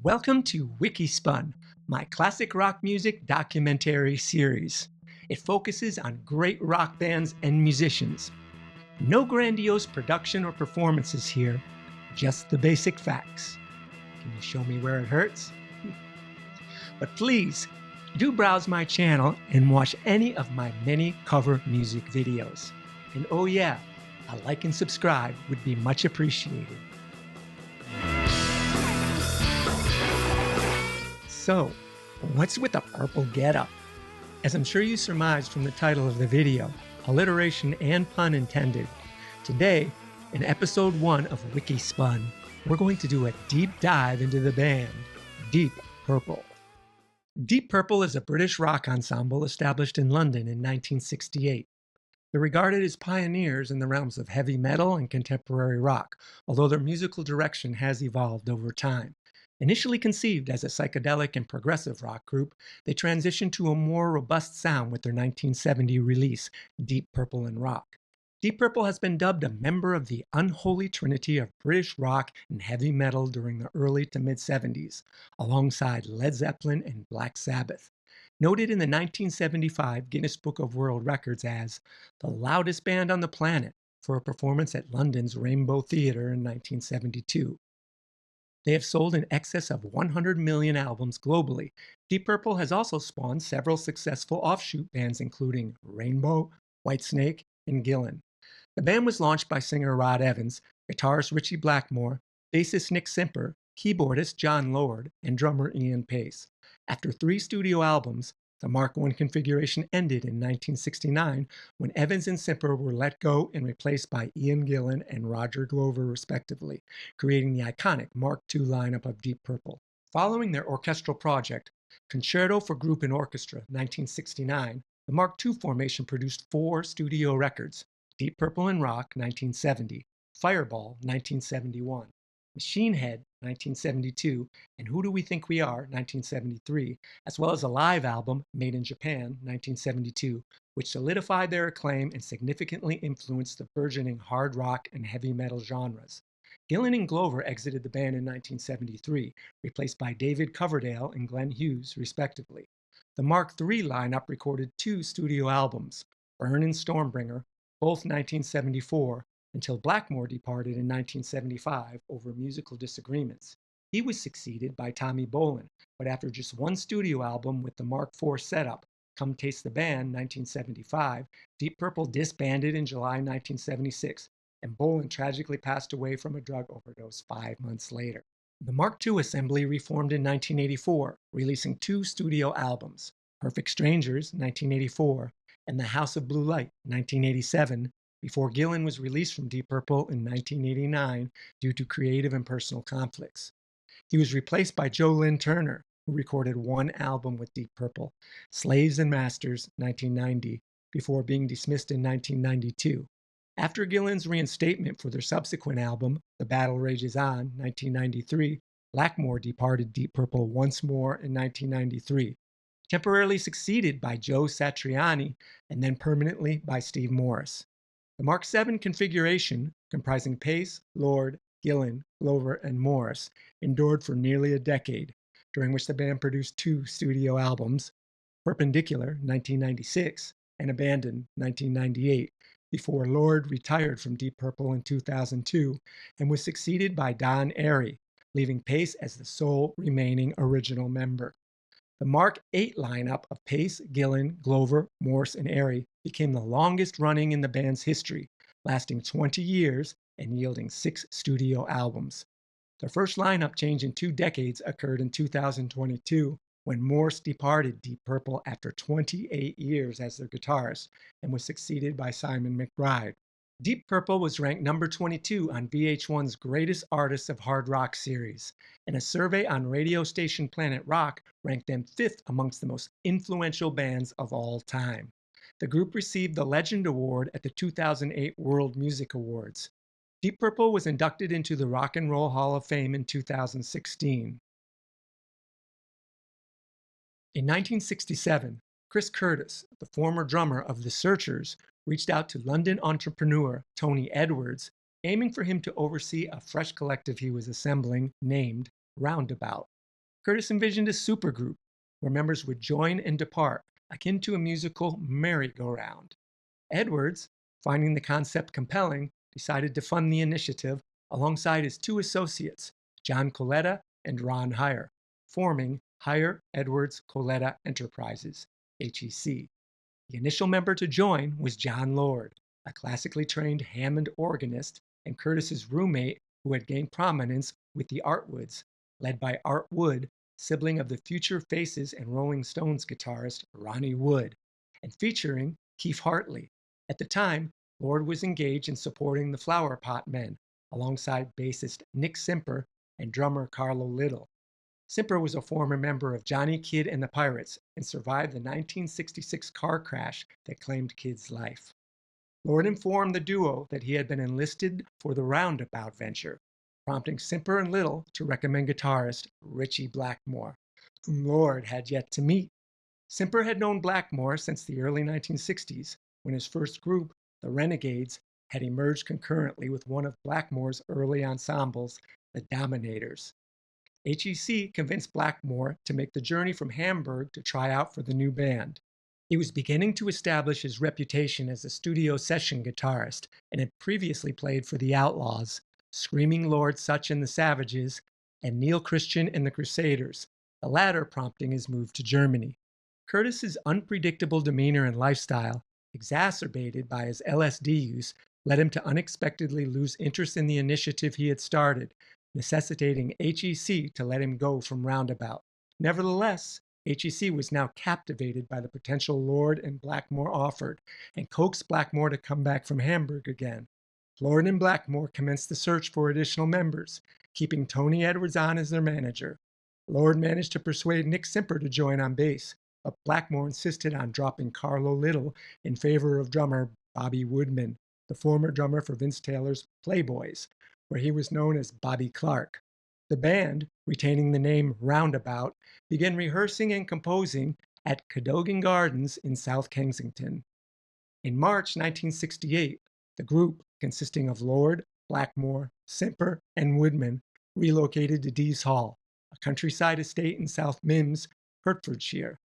Welcome to WikiSpun, my classic rock music documentary series. It focuses on great rock bands and musicians. No grandiose production or performances here, just the basic facts. Can you show me where it hurts? But please, do browse my channel and watch any of my many cover music videos. And oh yeah, a like and subscribe would be much appreciated. So, what's with the purple getup? As I'm sure you surmised from the title of the video, alliteration and pun intended, today, in episode 1 of WikiSpun, we're going to do a deep dive into the band, Deep Purple. Deep Purple is a British rock ensemble established in London in 1968. They're regarded as pioneers in the realms of heavy metal and contemporary rock, although their musical direction has evolved over time. Initially conceived as a psychedelic and progressive rock group, they transitioned to a more robust sound with their 1970 release, Deep Purple and Rock. Deep Purple has been dubbed a member of the unholy trinity of British rock and heavy metal during the early to mid-70s, alongside Led Zeppelin and Black Sabbath. Noted in the 1975 Guinness Book of World Records as the loudest band on the planet for a performance at London's Rainbow Theatre in 1972. They have sold in excess of 100 million albums globally. Deep Purple has also spawned several successful offshoot bands including Rainbow, Whitesnake, and Gillan. The band was launched by singer Rod Evans, guitarist Ritchie Blackmore, bassist Nick Simper, keyboardist John Lord, and drummer Ian Paice. After 3 studio albums, the Mark I configuration ended in 1969 when Evans and Simper were let go and replaced by Ian Gillan and Roger Glover respectively, creating the iconic Mark II lineup of Deep Purple. Following their orchestral project, Concerto for Group and Orchestra, 1969, the Mark II formation produced 4 studio records: Deep Purple and Rock, 1970, Fireball, 1971, Machine Head, 1972, and Who Do We Think We Are, 1973, as well as a live album, Made in Japan, 1972, which solidified their acclaim and significantly influenced the burgeoning hard rock and heavy metal genres. Gillan and Glover exited the band in 1973, replaced by David Coverdale and Glenn Hughes, respectively. The Mark III lineup recorded 2 studio albums, Burn and Stormbringer, both 1974, until Blackmore departed in 1975 over musical disagreements. He was succeeded by Tommy Bolin, but after just 1 studio album with the Mark IV setup, Come Taste the Band, 1975, Deep Purple disbanded in July 1976, and Bolin tragically passed away from a drug overdose 5 months later. The Mark II assembly reformed in 1984, releasing 2 studio albums, Perfect Strangers, 1984, and The House of Blue Light, 1987, before Gillan was released from Deep Purple in 1989 due to creative and personal conflicts. He was replaced by Joe Lynn Turner, who recorded 1 album with Deep Purple, Slaves and Masters, 1990, before being dismissed in 1992. After Gillan's reinstatement for their subsequent album, The Battle Rages On, 1993, Blackmore departed Deep Purple once more in 1993, temporarily succeeded by Joe Satriani and then permanently by Steve Morris. The Mark VII configuration, comprising Paice, Lord, Gillan, Glover, and Morris, endured for nearly a decade, during which the band produced 2 studio albums, Perpendicular, 1996, and Abandon, 1998, before Lord retired from Deep Purple in 2002 and was succeeded by Don Airey, leaving Paice as the sole remaining original member. The Mark VIII lineup of Paice, Gillan, Glover, Morse, and Airey became the longest running in the band's history, lasting 20 years and yielding 6 studio albums. Their first lineup change in 2 decades occurred in 2022 when Morse departed Deep Purple after 28 years as their guitarist and was succeeded by Simon McBride. Deep Purple was ranked number 22 on VH1's Greatest Artists of Hard Rock series, and a survey on radio station Planet Rock ranked them 5th amongst the most influential bands of all time. The group received the Legend Award at the 2008 World Music Awards. Deep Purple was inducted into the Rock and Roll Hall of Fame in 2016. In 1967, Chris Curtis, the former drummer of The Searchers, reached out to London entrepreneur Tony Edwards, aiming for him to oversee a fresh collective he was assembling named Roundabout. Curtis envisioned a supergroup where members would join and depart, akin to a musical merry-go-round. Edwards, finding the concept compelling, decided to fund the initiative alongside his two associates, John Coletta and Ron Heyer, forming Heyer Edwards Coletta Enterprises, HEC. The initial member to join was John Lord, a classically trained Hammond organist and Curtis's roommate who had gained prominence with the Artwoods, led by Art Wood, sibling of the future Faces and Rolling Stones guitarist Ronnie Wood, and featuring Keith Hartley. At the time, Lord was engaged in supporting the Flower Pot Men, alongside bassist Nick Simper and drummer Carlo Little. Simper was a former member of Johnny Kidd and the Pirates and survived the 1966 car crash that claimed Kidd's life. Lord informed the duo that he had been enlisted for the Roundabout venture, prompting Simper and Little to recommend guitarist Ritchie Blackmore, whom Lord had yet to meet. Simper had known Blackmore since the early 1960s, when his first group, the Renegades, had emerged concurrently with one of Blackmore's early ensembles, the Dominators. HEC convinced Blackmore to make the journey from Hamburg to try out for the new band. He was beginning to establish his reputation as a studio session guitarist and had previously played for the Outlaws, Screaming Lord Sutch and the Savages, and Neil Christian and the Crusaders, the latter prompting his move to Germany. Curtis's unpredictable demeanor and lifestyle, exacerbated by his LSD use, led him to unexpectedly lose interest in the initiative he had started, necessitating HEC to let him go from Roundabout. Nevertheless, HEC was now captivated by the potential Lord and Blackmore offered, and coaxed Blackmore to come back from Hamburg again. Lord and Blackmore commenced the search for additional members, keeping Tony Edwards on as their manager. Lord managed to persuade Nick Simper to join on bass, but Blackmore insisted on dropping Carlo Little in favor of drummer Bobby Woodman, the former drummer for Vince Taylor's Playboys, where he was known as Bobby Clark. The band, retaining the name Roundabout, began rehearsing and composing at Cadogan Gardens in South Kensington. In March 1968, the group, consisting of Lord, Blackmore, Simper, and Woodman, relocated to Dees Hall, a countryside estate in South Mimms, Hertfordshire.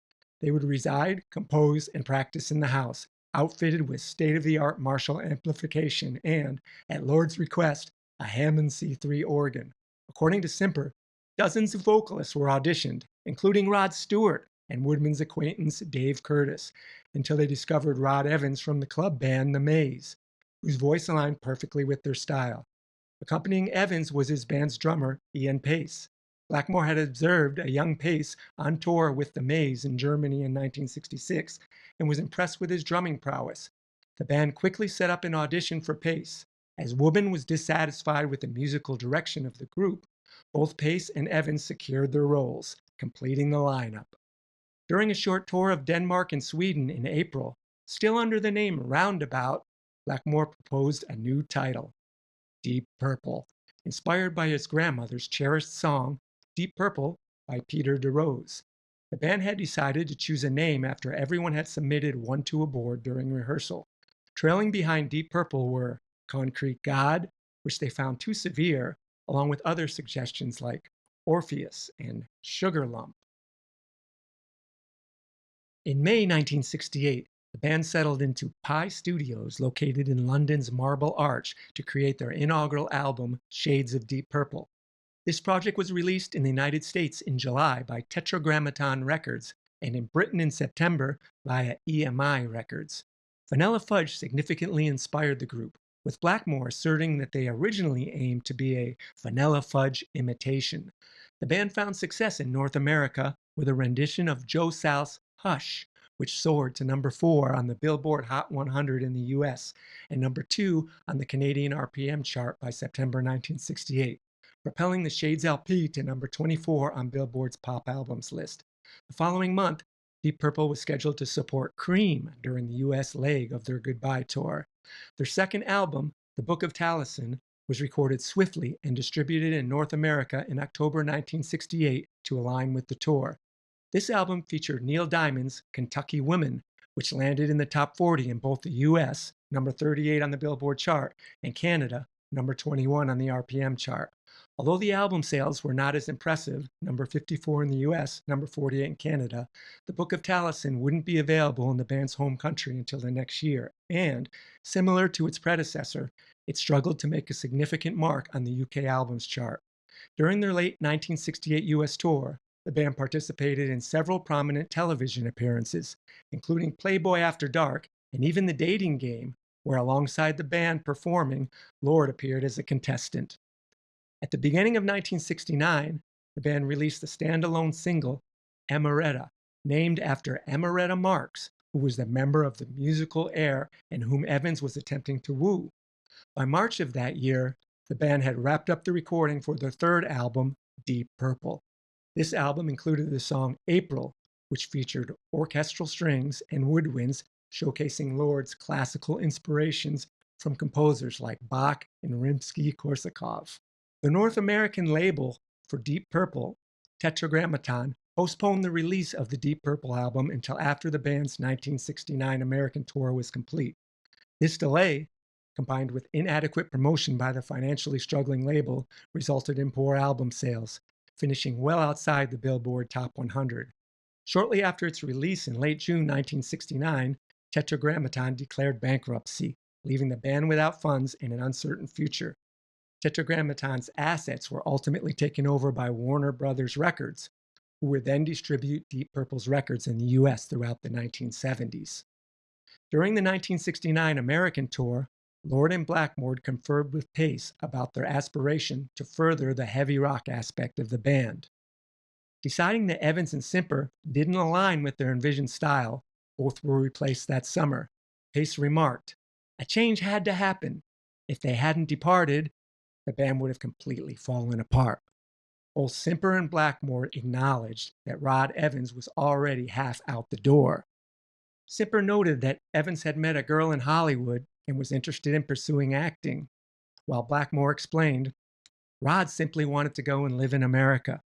They would reside, compose, and practice in the house, outfitted with state-of-the-art Marshall amplification and, at Lord's request, a Hammond C3 organ. According to Simper, dozens of vocalists were auditioned, including Rod Stewart and Woodman's acquaintance Dave Curtis, until they discovered Rod Evans from the club band The Maze, whose voice aligned perfectly with their style. Accompanying Evans was his band's drummer, Ian Paice. Blackmore had observed a young Paice on tour with The Maze in Germany in 1966 and was impressed with his drumming prowess. The band quickly set up an audition for Paice. As Woodman was dissatisfied with the musical direction of the group, both Paice and Evans secured their roles, completing the lineup. During a short tour of Denmark and Sweden in April, still under the name Roundabout, Blackmore proposed a new title, Deep Purple, inspired by his grandmother's cherished song, Deep Purple by Peter DeRose. The band had decided to choose a name after everyone had submitted one to a board during rehearsal. Trailing behind Deep Purple were Concrete God, which they found too severe, along with other suggestions like Orpheus and Sugar Lump. In May 1968, the band settled into Paice Studios located in London's Marble Arch to create their inaugural album, Shades of Deep Purple. This project was released in the United States in July by Tetragrammaton Records and in Britain in September via EMI Records. Vanilla Fudge significantly inspired the group, with Blackmore asserting that they originally aimed to be a Vanilla Fudge imitation. The band found success in North America with a rendition of Joe South's Hush, which soared to number 4 on the Billboard Hot 100 in the US and number 2 on the Canadian RPM chart by September 1968, propelling the Shades LP to number 24 on Billboard's Pop Albums list. The following month, Deep Purple was scheduled to support Cream during the US leg of their Goodbye tour. Their second album, The Book of Taliesin, was recorded swiftly and distributed in North America in October 1968 to align with the tour. This album featured Neil Diamond's Kentucky Woman, which landed in the top 40 in both the US, number 38 on the Billboard chart, and Canada, number 21 on the RPM chart. Although the album sales were not as impressive, number 54 in the US, number 48 in Canada, the Book of Taliesin wouldn't be available in the band's home country until the next year, and, similar to its predecessor, it struggled to make a significant mark on the UK albums chart. During their late 1968 US tour, the band participated in several prominent television appearances, including Playboy After Dark and even The Dating Game, where alongside the band performing, Lord appeared as a contestant. At the beginning of 1969, the band released the standalone single, Amaretta, named after Amaretta Marks, who was the member of the musical Air and whom Evans was attempting to woo. By March of that year, the band had wrapped up the recording for their third album, Deep Purple. This album included the song April, which featured orchestral strings and woodwinds showcasing Lord's classical inspirations from composers like Bach and Rimsky-Korsakov. The North American label for Deep Purple, Tetragrammaton, postponed the release of the Deep Purple album until after the band's 1969 American tour was complete. This delay, combined with inadequate promotion by the financially struggling label, resulted in poor album sales, finishing well outside the Billboard Top 100. Shortly after its release in late June 1969, Tetragrammaton declared bankruptcy, leaving the band without funds and an uncertain future. Tetragrammaton's assets were ultimately taken over by Warner Brothers Records, who would then distribute Deep Purple's records in the US throughout the 1970s. During the 1969 American tour, Lord and Blackmore conferred with Paice about their aspiration to further the heavy rock aspect of the band. Deciding that Evans and Simper didn't align with their envisioned style, both were replaced that summer. Paice remarked, "A change had to happen. If they hadn't departed, the band would have completely fallen apart." Both Simper and Blackmore acknowledged that Rod Evans was already half out the door. Simper noted that Evans had met a girl in Hollywood and was interested in pursuing acting, while Blackmore explained, Rod simply wanted to go and live in America.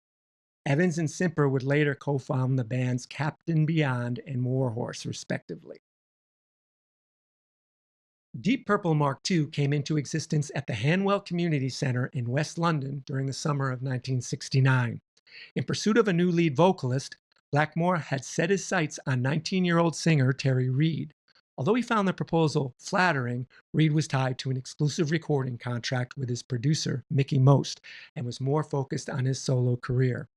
Evans and Simper would later co-found the bands Captain Beyond and Warhorse, respectively. Deep Purple Mark II came into existence at the Hanwell Community Centre in West London during the summer of 1969. In pursuit of a new lead vocalist, Blackmore had set his sights on 19-year-old singer Terry Reid. Although he found the proposal flattering, Reid was tied to an exclusive recording contract with his producer, Mickey Most, and was more focused on his solo career.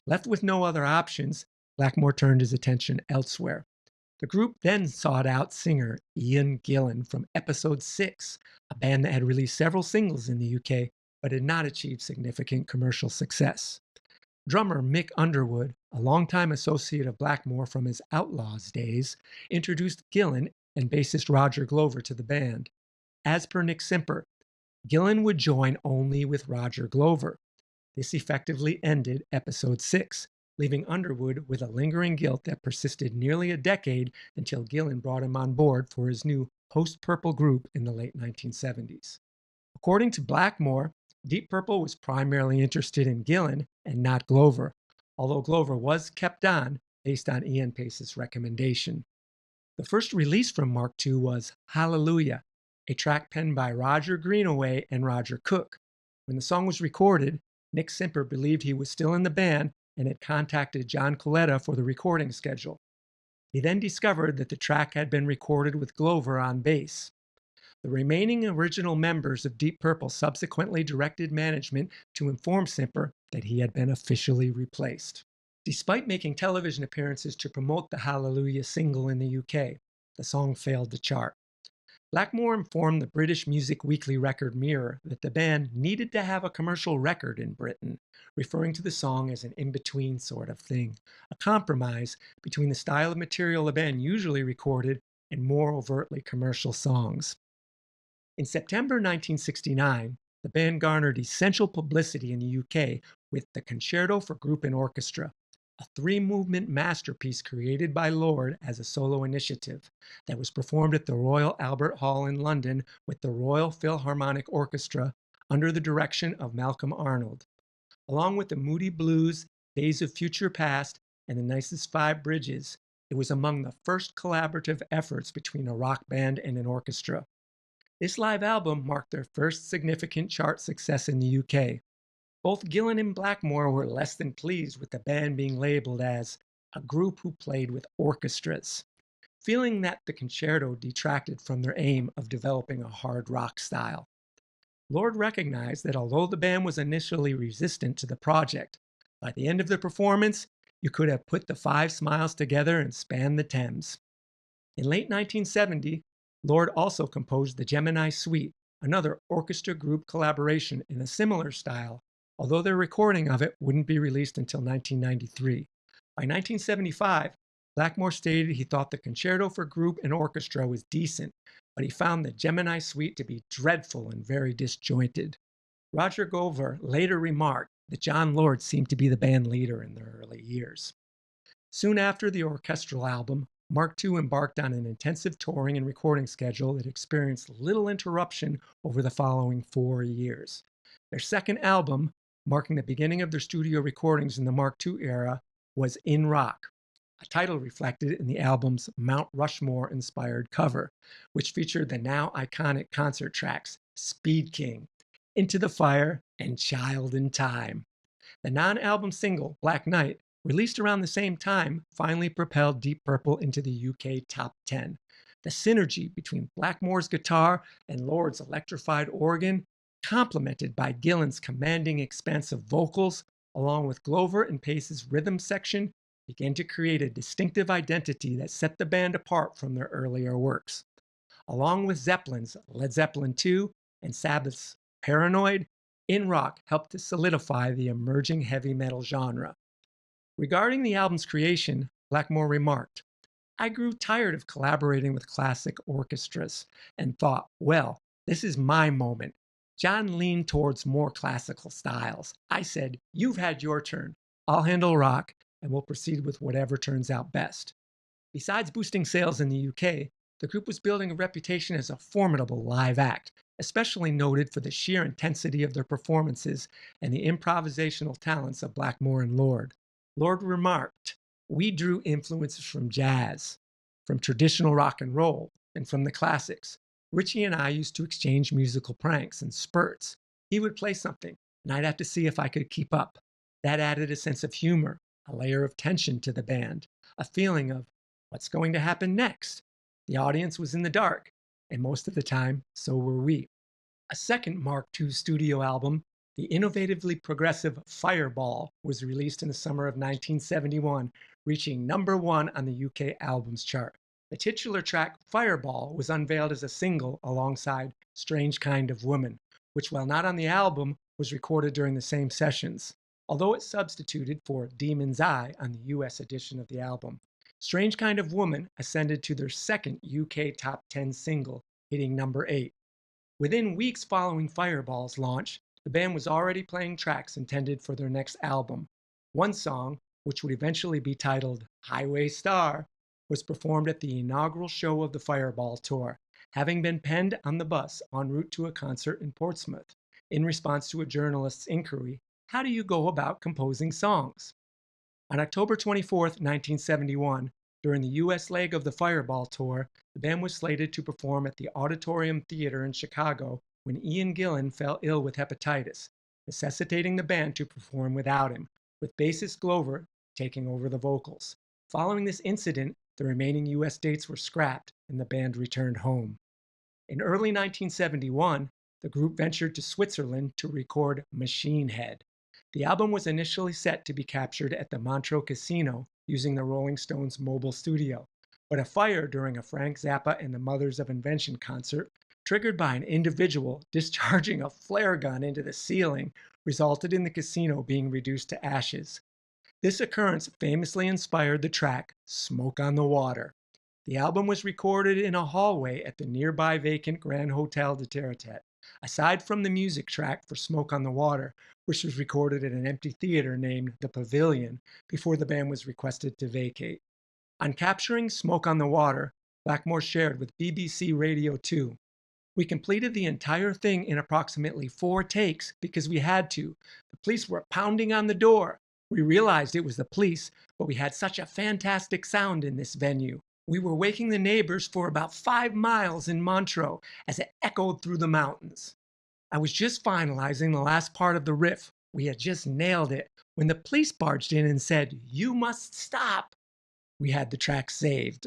Left with no other options, Blackmore turned his attention elsewhere. The group then sought out singer Ian Gillan from Episode 6, a band that had released several singles in the UK but had not achieved significant commercial success. Drummer Mick Underwood, a longtime associate of Blackmore from his Outlaws days, introduced Gillan and bassist Roger Glover to the band. As per Nick Simper, Gillan would join only with Roger Glover. This effectively ended Episode 6, leaving Underwood with a lingering guilt that persisted nearly a decade until Gillan brought him on board for his new post-Purple group in the late 1970s. According to Blackmore, Deep Purple was primarily interested in Gillan and not Glover, although Glover was kept on based on Ian Paice's recommendation. The first release from Mark II was Hallelujah, a track penned by Roger Greenaway and Roger Cook. When the song was recorded, Nick Simper believed he was still in the band and had contacted John Coletta for the recording schedule. He then discovered that the track had been recorded with Glover on bass. The remaining original members of Deep Purple subsequently directed management to inform Simper that he had been officially replaced. Despite making television appearances to promote the Hallelujah single in the UK, the song failed to chart. Blackmore informed the British music weekly record Mirror that the band needed to have a commercial record in Britain, referring to the song as an in-between sort of thing, a compromise between the style of material the band usually recorded and more overtly commercial songs. In September 1969, the band garnered essential publicity in the UK with the Concerto for Group and Orchestra, a three-movement masterpiece created by Lord as a solo initiative that was performed at the Royal Albert Hall in London with the Royal Philharmonic Orchestra under the direction of Malcolm Arnold. Along with the Moody Blues, Days of Future Past, and The Nicest Five Bridges, it was among the first collaborative efforts between a rock band and an orchestra. This live album marked their first significant chart success in the UK. Both Gillan and Blackmore were less than pleased with the band being labeled as a group who played with orchestras, feeling that the concerto detracted from their aim of developing a hard rock style. Lord recognized that although the band was initially resistant to the project, by the end of the performance, you could have put the five smiles together and spanned the Thames. In late 1970, Lord also composed the Gemini Suite, another orchestra group collaboration in a similar style, although their recording of it wouldn't be released until 1993. By 1975, Blackmore stated he thought the concerto for group and orchestra was decent, but he found the Gemini Suite to be dreadful and very disjointed. Roger Gover later remarked that John Lord seemed to be the band leader in their early years. Soon after the orchestral album, Mark II embarked on an intensive touring and recording schedule that experienced little interruption over the following 4 years. Their second album, marking the beginning of their studio recordings in the Mark II era, was In Rock, a title reflected in the album's Mount Rushmore-inspired cover, which featured the now iconic concert tracks Speed King, Into the Fire, and Child in Time. The non-album single, Black Knight, released around the same time, finally propelled Deep Purple into the UK top 10. The synergy between Blackmore's guitar and Lord's electrified organ, complemented by Gillan's commanding, expansive vocals, along with Glover and Paice's rhythm section, began to create a distinctive identity that set the band apart from their earlier works. Along with Zeppelin's Led Zeppelin II and Sabbath's Paranoid, In Rock helped to solidify the emerging heavy metal genre. Regarding the album's creation, Blackmore remarked, "I grew tired of collaborating with classic orchestras and thought, well, this is my moment. John leaned towards more classical styles. I said, you've had your turn. I'll handle rock, and we'll proceed with whatever turns out best." Besides boosting sales in the UK, the group was building a reputation as a formidable live act, especially noted for the sheer intensity of their performances and the improvisational talents of Blackmore and Lord. Lord remarked, "We drew influences from jazz, from traditional rock and roll, and from the classics. Ritchie and I used to exchange musical pranks in spurts. He would play something, and I'd have to see if I could keep up. That added a sense of humor, a layer of tension to the band, a feeling of, what's going to happen next? The audience was in the dark, and most of the time, so were we." A second Mark II studio album, the innovatively progressive Fireball, was released in the summer of 1971, reaching #1 on the UK albums chart. The titular track, Fireball, was unveiled as a single alongside Strange Kind of Woman, which, while not on the album, was recorded during the same sessions, although it substituted for Demon's Eye on the US edition of the album. Strange Kind of Woman ascended to their second UK top 10 single, hitting #8. Within weeks following Fireball's launch, the band was already playing tracks intended for their next album. One song, which would eventually be titled Highway Star, was performed at the inaugural show of the Fireball tour, having been penned on the bus en route to a concert in Portsmouth, in response to a journalist's inquiry, "How do you go about composing songs?" On October 24, 1971, during the US leg of the Fireball tour, the band was slated to perform at the Auditorium Theater in Chicago when Ian Gillan fell ill with hepatitis, necessitating the band to perform without him, with bassist Glover taking over the vocals. Following this incident, the remaining US dates were scrapped and the band returned home. In early 1971, the group ventured to Switzerland to record Machine Head. The album was initially set to be captured at the Montreux Casino using the Rolling Stones mobile studio, but a fire during a Frank Zappa and the Mothers of Invention concert, triggered by an individual discharging a flare gun into the ceiling, resulted in the casino being reduced to ashes. This occurrence famously inspired the track Smoke on the Water. The album was recorded in a hallway at the nearby vacant Grand Hotel de Terretet. Aside from the music track for Smoke on the Water, which was recorded at an empty theater named The Pavilion before the band was requested to vacate. On capturing Smoke on the Water, Blackmore shared with BBC Radio 2, "We completed the entire thing in approximately 4 takes because we had to. The police were pounding on the door. We realized it was the police, but we had such a fantastic sound in this venue. We were waking the neighbors for about 5 miles in Montreux as it echoed through the mountains. I was just finalizing the last part of the riff We had just nailed it when the police barged in and said, "You must stop." We had the track saved.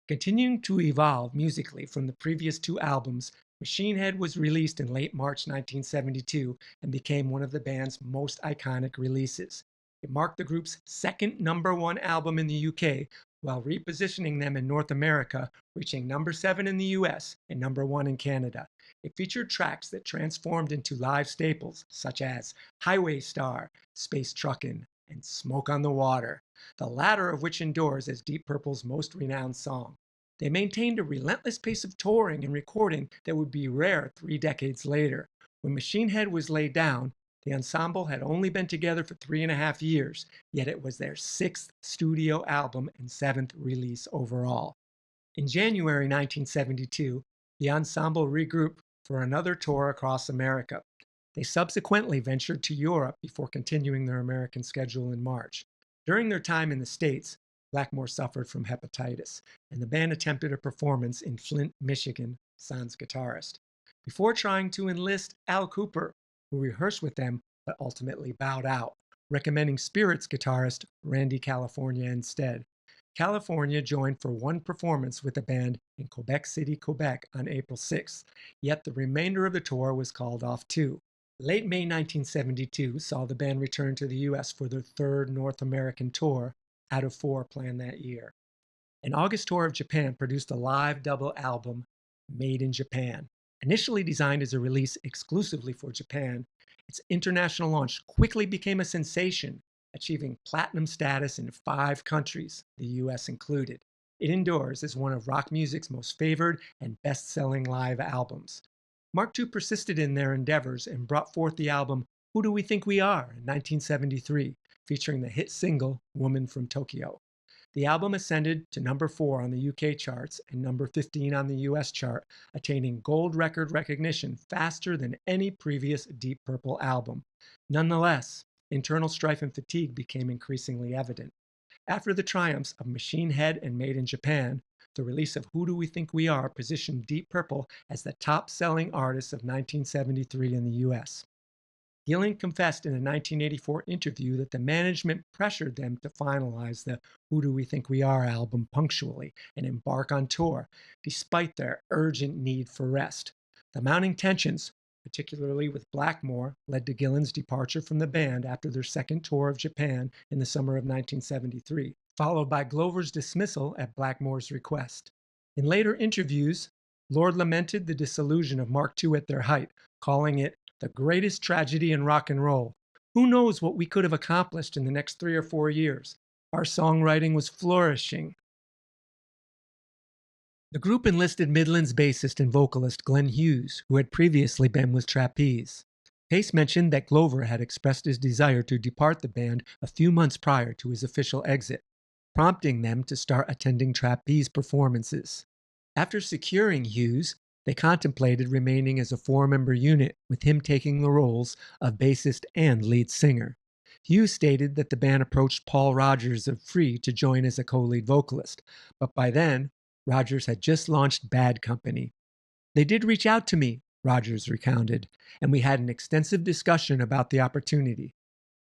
Continuing to evolve musically from the previous two albums, Machine Head was released in late March 1972 and became one of the band's most iconic releases. It marked the group's second #1 album in the UK, while repositioning them in North America, reaching #7 in the US and #1 in Canada. It featured tracks that transformed into live staples such as Highway Star, Space Truckin', and Smoke on the Water, the latter of which endures as Deep Purple's most renowned song. They maintained a relentless pace of touring and recording that would be rare 3 decades later. When Machine Head was laid down, the ensemble had only been together for 3.5 years, yet it was their sixth studio album and seventh release overall. In January 1972, the ensemble regrouped for another tour across America. They subsequently ventured to Europe before continuing their American schedule in March. During their time in the States, Blackmore suffered from hepatitis, and the band attempted a performance in Flint, Michigan, sans guitarist, before trying to enlist Al Cooper, who rehearsed with them but ultimately bowed out, recommending Spirits guitarist Randy California instead. California joined for one performance with the band in Quebec City, Quebec on April 6th, yet the remainder of the tour was called off too. Late May 1972 saw the band return to the US for their third North American tour out of 4 planned that year. An August tour of Japan produced a live double album, Made in Japan. Initially designed as a release exclusively for Japan, its international launch quickly became a sensation, achieving platinum status in 5 countries, the US included. It endures as one of rock music's most favored and best-selling live albums. Mark II persisted in their endeavors and brought forth the album Who Do We Think We Are in 1973, featuring the hit single Woman from Tokyo. The album ascended to #4 on the UK charts and #15 on the US chart, attaining gold record recognition faster than any previous Deep Purple album. Nonetheless, internal strife and fatigue became increasingly evident. After the triumphs of Machine Head and Made in Japan, the release of Who Do We Think We Are positioned Deep Purple as the top-selling artist of 1973 in the US. Gillan confessed in a 1984 interview that the management pressured them to finalize the Who Do We Think We Are album punctually and embark on tour, despite their urgent need for rest. The mounting tensions, particularly with Blackmore, led to Gillan's departure from the band after their second tour of Japan in the summer of 1973, followed by Glover's dismissal at Blackmore's request. In later interviews, Lord lamented the disillusion of Mark II at their height, calling it the greatest tragedy in rock and roll. Who knows what we could have accomplished in the next 3 or 4 years? Our songwriting was flourishing. The group enlisted Midland's bassist and vocalist Glenn Hughes, who had previously been with Trapeze. Paice mentioned that Glover had expressed his desire to depart the band a few months prior to his official exit, prompting them to start attending Trapeze performances. After securing Hughes, they contemplated remaining as a 4-member unit, with him taking the roles of bassist and lead singer. Hughes stated that the band approached Paul Rodgers of Free to join as a co-lead vocalist, but by then, Rodgers had just launched Bad Company. "They did reach out to me," Rodgers recounted, "and we had an extensive discussion about the opportunity.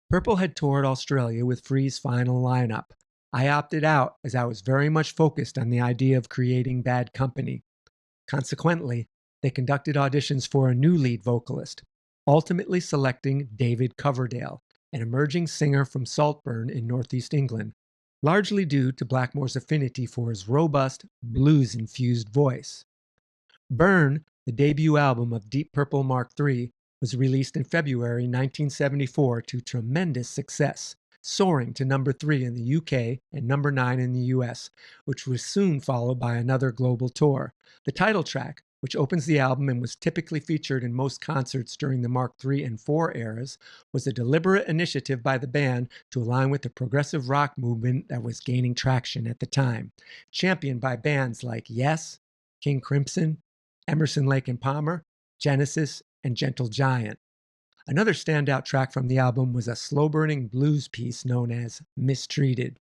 Purple had toured Australia with Free's final lineup. I opted out as I was very much focused on the idea of creating Bad Company. Consequently, they conducted auditions for a new lead vocalist, ultimately selecting David Coverdale, an emerging singer from Saltburn in northeast England, largely due to Blackmore's affinity for his robust, blues-infused voice. Burn, the debut album of Deep Purple Mark III, was released in February 1974 to tremendous success, soaring to #3 in the UK and #9 in the US, which was soon followed by another global tour. The title track, which opens the album and was typically featured in most concerts during the Mark III and IV eras, was a deliberate initiative by the band to align with the progressive rock movement that was gaining traction at the time, championed by bands like Yes, King Crimson, Emerson, Lake and Palmer, Genesis, and Gentle Giant. Another standout track from the album was a slow-burning blues piece known as Mistreated.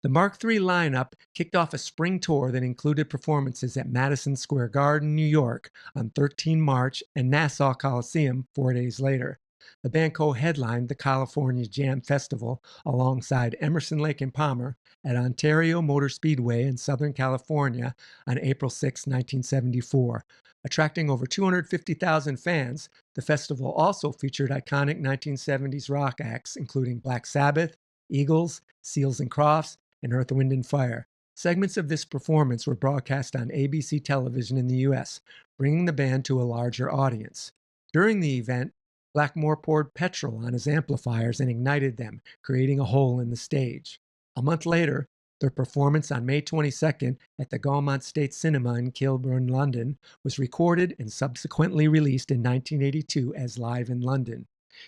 The Mark III lineup kicked off a spring tour that included performances at Madison Square Garden, New York on 13 March and Nassau Coliseum 4 days later. The band co-headlined the California Jam Festival alongside Emerson, Lake and Palmer at Ontario Motor Speedway in Southern California on April 6, 1974. Attracting over 250,000 fans, the festival also featured iconic 1970s rock acts including Black Sabbath, Eagles, Seals and Crofts, and Earth, Wind and Fire. Segments of this performance were broadcast on ABC television in the US, bringing the band to a larger audience. During the event, Blackmore poured petrol on his amplifiers and ignited them, creating a hole in the stage. A month later, their performance on May 22nd at the Gaumont State Cinema in Kilburn, London, was recorded and subsequently released in 1982 as Live in London.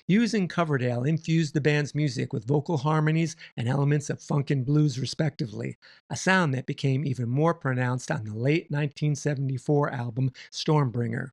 Hughes and Coverdale infused the band's music with vocal harmonies and elements of funk and blues, respectively, a sound that became even more pronounced on the late 1974 album Stormbringer.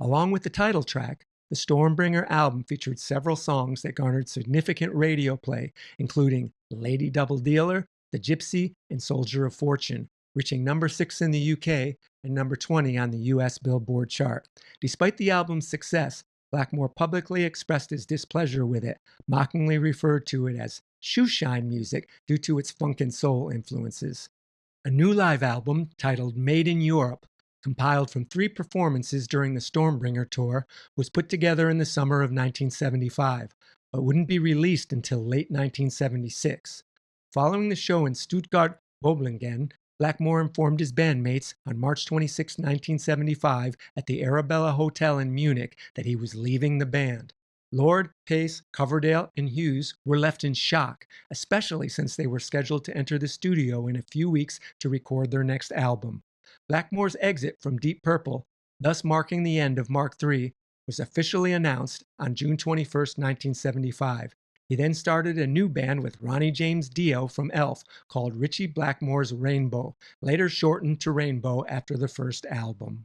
Along with the title track, the Stormbringer album featured several songs that garnered significant radio play, including Lady Double Dealer, The Gypsy, and Soldier of Fortune, reaching number 6 in the UK and number 20 on the US Billboard chart. Despite the album's success, Blackmore publicly expressed his displeasure with it, mockingly referred to it as shoeshine music due to its funk and soul influences. A new live album titled Made in Europe, compiled from 3 performances during the Stormbringer tour, was put together in the summer of 1975, but wouldn't be released until late 1976. Following the show in Stuttgart, Böblingen, Blackmore informed his bandmates on March 26, 1975, at the Arabella Hotel in Munich that he was leaving the band. Lord, Paice, Coverdale, and Hughes were left in shock, especially since they were scheduled to enter the studio in a few weeks to record their next album. Blackmore's exit from Deep Purple, thus marking the end of Mark III, was officially announced on June 21, 1975. He then started a new band with Ronnie James Dio from Elf called Ritchie Blackmore's Rainbow, later shortened to Rainbow after the first album.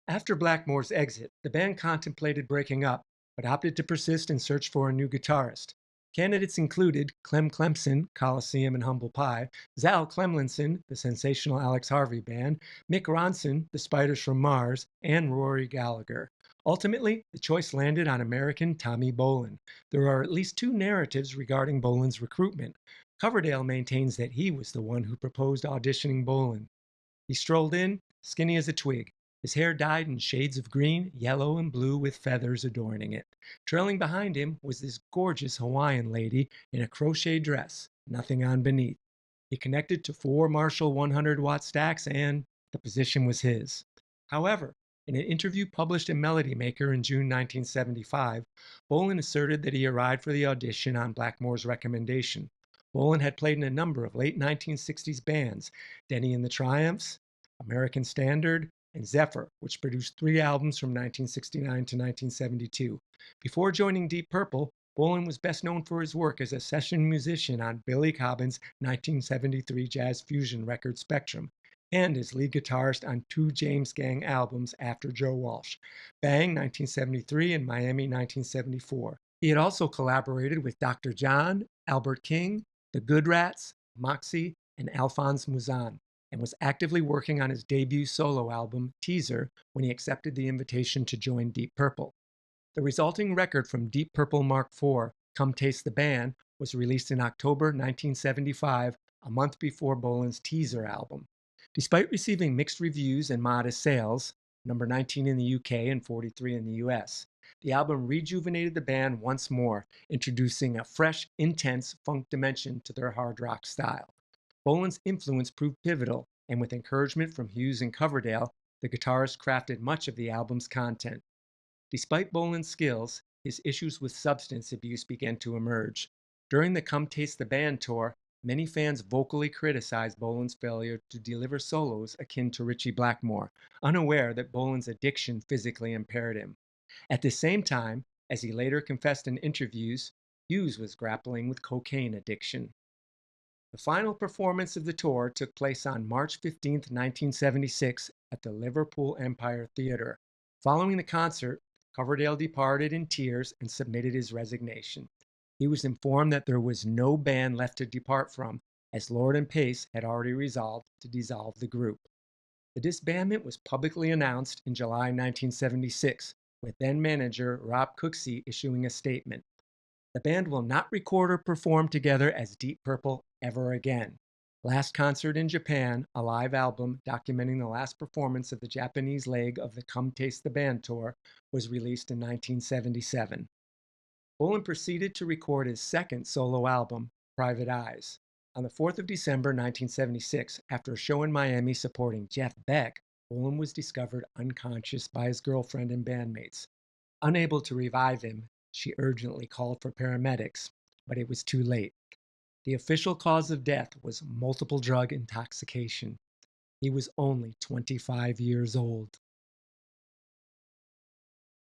After Blackmore's exit, the band contemplated breaking up, but opted to persist and search for a new guitarist. Candidates included Clem Clemson, Coliseum and Humble Pie, Zal Clemlinson, the sensational Alex Harvey Band, Mick Ronson, the Spiders from Mars, and Rory Gallagher. Ultimately, the choice landed on American Tommy Bolin. There are at least 2 narratives regarding Bolin's recruitment. Coverdale maintains that he was the one who proposed auditioning Bolin. He strolled in, skinny as a twig, his hair dyed in shades of green, yellow, and blue with feathers adorning it. Trailing behind him was this gorgeous Hawaiian lady in a crochet dress, nothing on beneath. He connected to 4 Marshall 100-watt stacks and the position was his. However, in an interview published in Melody Maker in June 1975, Bolin asserted that he arrived for the audition on Blackmore's recommendation. Bolin had played in a number of late 1960s bands, Denny and the Triumphs, American Standard, and Zephyr, which produced 3 albums from 1969 to 1972. Before joining Deep Purple, Bolin was best known for his work as a session musician on Billy Cobham's 1973 jazz fusion record Spectrum, and as lead guitarist on 2 James Gang albums after Joe Walsh, Bang 1973 and Miami 1974. He had also collaborated with Dr. John, Albert King, The Good Rats, Moxie, and Alphonse Mouzon, and was actively working on his debut solo album, Teaser, when he accepted the invitation to join Deep Purple. The resulting record from Deep Purple Mark IV, Come Taste the Band, was released in October 1975, a month before Bolin's Teaser album. Despite receiving mixed reviews and modest sales, number 19 in the UK and 43 in the US, the album rejuvenated the band once more, introducing a fresh, intense funk dimension to their hard rock style. Bolin's influence proved pivotal, and with encouragement from Hughes and Coverdale, the guitarist crafted much of the album's content. Despite Bolin's skills, his issues with substance abuse began to emerge. During the Come Taste the Band tour, many fans vocally criticized Bolin's failure to deliver solos akin to Ritchie Blackmore, unaware that Bolin's addiction physically impaired him. At the same time, as he later confessed in interviews, Hughes was grappling with cocaine addiction. The final performance of the tour took place on March 15, 1976, at the Liverpool Empire Theatre. Following the concert, Coverdale departed in tears and submitted his resignation. He was informed that there was no band left to depart from, as Lord and Paice had already resolved to dissolve the group. The disbandment was publicly announced in July 1976, with then manager Rob Cooksey issuing a statement. The band will not record or perform together as Deep Purple ever again. Last concert in Japan, a live album documenting the last performance of the Japanese leg of the Come Taste the Band tour, was released in 1977. Bolan proceeded to record his second solo album, Private Eyes. On the 4th of December 1976, after a show in Miami supporting Jeff Beck, Bolan was discovered unconscious by his girlfriend and bandmates. Unable to revive him, she urgently called for paramedics, but it was too late. The official cause of death was multiple drug intoxication. He was only 25 years old.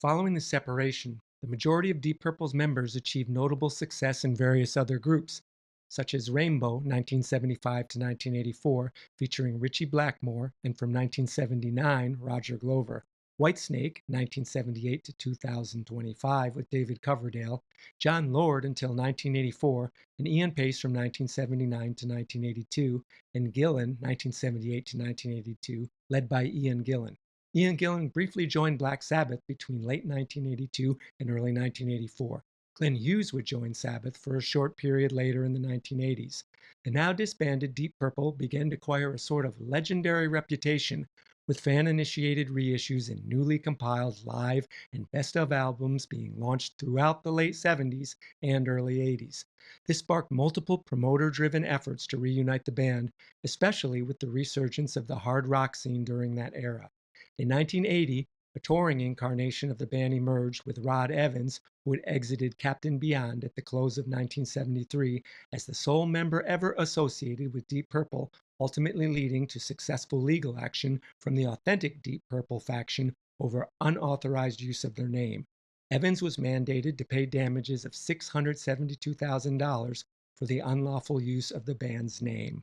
Following the separation, the majority of Deep Purple's members achieved notable success in various other groups, such as Rainbow 1975 to 1984, featuring Ritchie Blackmore, and from 1979, Roger Glover. Whitesnake 1978 to 2025 with David Coverdale, John Lord until 1984, and Ian Paice from 1979 to 1982, and Gillan 1978 to 1982, led by Ian Gillan. Ian Gillan briefly joined Black Sabbath between late 1982 and early 1984. Glenn Hughes would join Sabbath for a short period later in the 1980s. The now disbanded Deep Purple began to acquire a sort of legendary reputation, with fan-initiated reissues and newly compiled live and best-of albums being launched throughout the late 70s and early 80s. This sparked multiple promoter-driven efforts to reunite the band, especially with the resurgence of the hard rock scene during that era. In 1980, a touring incarnation of the band emerged with Rod Evans, who had exited Captain Beyond at the close of 1973 as the sole member ever associated with Deep Purple, ultimately leading to successful legal action from the authentic Deep Purple faction over unauthorized use of their name. Evans was mandated to pay damages of $672,000 for the unlawful use of the band's name.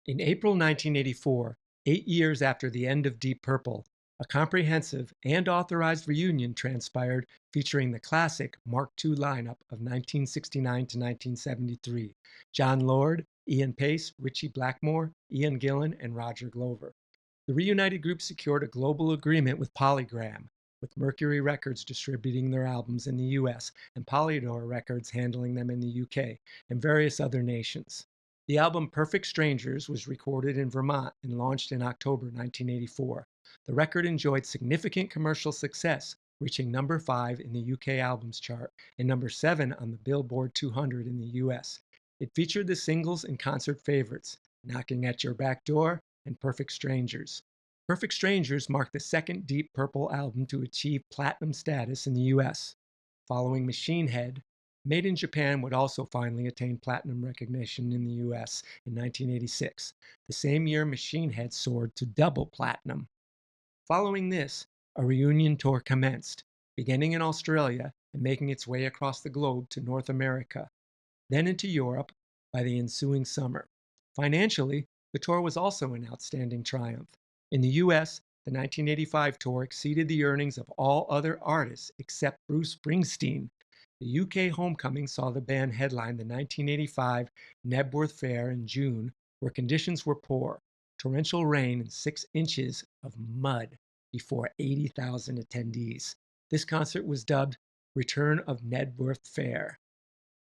In April 1984, 8 years after the end of Deep Purple, a comprehensive and authorized reunion transpired featuring the classic Mark II lineup of 1969 to 1973, John Lord, Ian Paice, Ritchie Blackmore, Ian Gillan, and Roger Glover. The reunited group secured a global agreement with Polygram, with Mercury Records distributing their albums in the US and Polydor Records handling them in the UK and various other nations. The album Perfect Strangers was recorded in Vermont and launched in October 1984. The record enjoyed significant commercial success, reaching number 5 in the UK albums chart and number 7 on the Billboard 200 in the US. It featured the singles and concert favorites, Knocking at Your Back Door and Perfect Strangers. Perfect Strangers marked the second Deep Purple album to achieve platinum status in the US. Following Machine Head, Made in Japan would also finally attain platinum recognition in the US in 1986. The same year, Machine Head soared to double platinum. Following this, a reunion tour commenced, beginning in Australia and making its way across the globe to North America, then into Europe by the ensuing summer. Financially, the tour was also an outstanding triumph. In the US, the 1985 tour exceeded the earnings of all other artists except Bruce Springsteen. The UK homecoming saw the band headline the 1985 Knebworth Fair in June, where conditions were poor, torrential rain and 6 inches of mud before 80,000 attendees. This concert was dubbed Return of Knebworth Fair.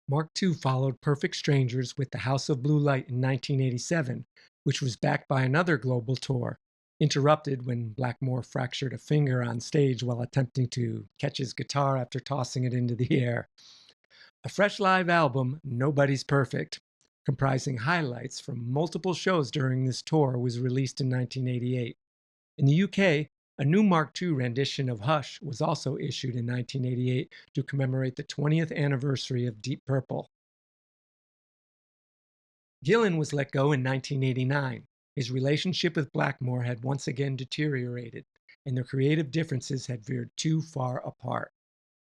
Mark II followed Perfect Strangers with the House of Blue Light in 1987, which was backed by another global tour, interrupted when Blackmore fractured a finger on stage while attempting to catch his guitar after tossing it into the air. A fresh live album, Nobody's Perfect, comprising highlights from multiple shows during this tour, was released in 1988. In the UK, a new Mark II rendition of Hush was also issued in 1988 to commemorate the 20th anniversary of Deep Purple. Gillan was let go in 1989. His relationship with Blackmore had once again deteriorated, and their creative differences had veered too far apart.